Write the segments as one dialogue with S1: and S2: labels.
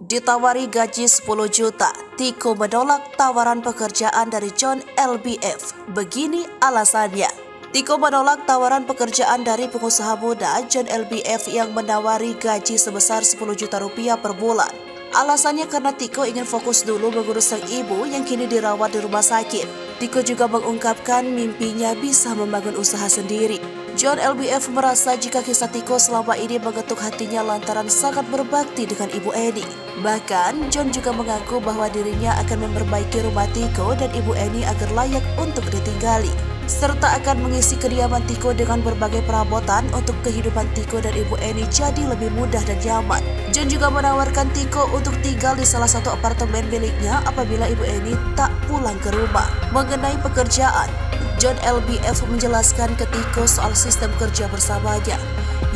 S1: Ditawari gaji 10 juta, Tiko menolak tawaran pekerjaan dari John LBF. Begini alasannya. Tiko menolak tawaran pekerjaan dari pengusaha muda John LBF yang menawari gaji sebesar 10 juta rupiah per bulan. Alasannya karena Tiko ingin fokus dulu mengurus sang ibu yang kini dirawat di rumah sakit. Tiko juga mengungkapkan mimpinya bisa membangun usaha sendiri. John LBF merasa jika kisah Tiko selama ini mengetuk hatinya lantaran sangat berbakti dengan Ibu Eni. Bahkan, John juga mengaku bahwa dirinya akan memperbaiki rumah Tiko dan Ibu Eni agar layak untuk ditinggali, serta akan mengisi kediaman Tiko dengan berbagai perabotan untuk kehidupan Tiko dan Ibu Eni jadi lebih mudah dan nyaman. John juga menawarkan Tiko untuk tinggal di salah satu apartemen miliknya apabila Ibu Eni tak pulang ke rumah. Mengenai pekerjaan, John LBF menjelaskan ke Tiko soal sistem kerja bersamanya.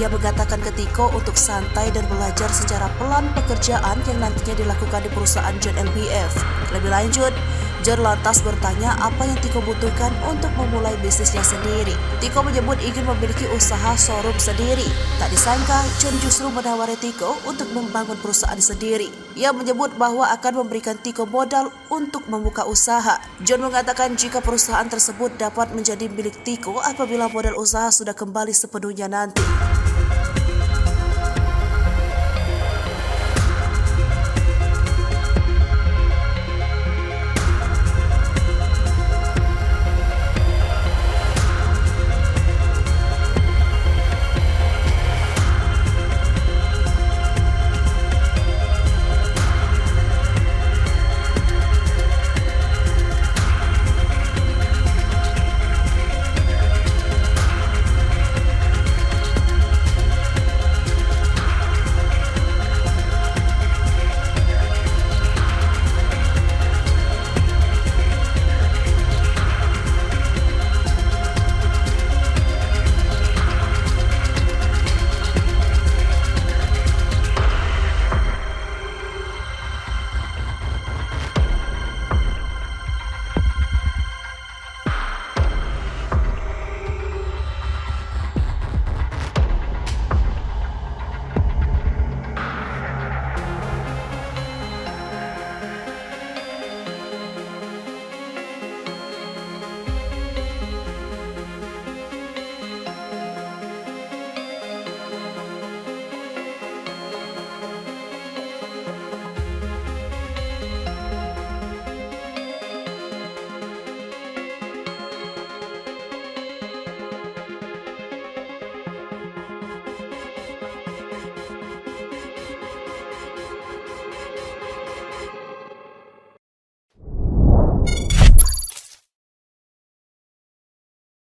S1: Ia mengatakan ke Tiko untuk santai dan belajar secara pelan pekerjaan yang nantinya dilakukan di perusahaan John LBF. Lebih lanjut, John lantas bertanya apa yang Tiko butuhkan untuk memulai bisnisnya sendiri. Tiko menyebut ingin memiliki usaha showroom sendiri. Tak disangka, John justru menawari Tiko untuk membangun perusahaan sendiri. Ia menyebut bahwa akan memberikan Tiko modal untuk membuka usaha. John mengatakan jika perusahaan tersebut dapat menjadi milik Tiko apabila modal usaha sudah kembali sepenuhnya nanti.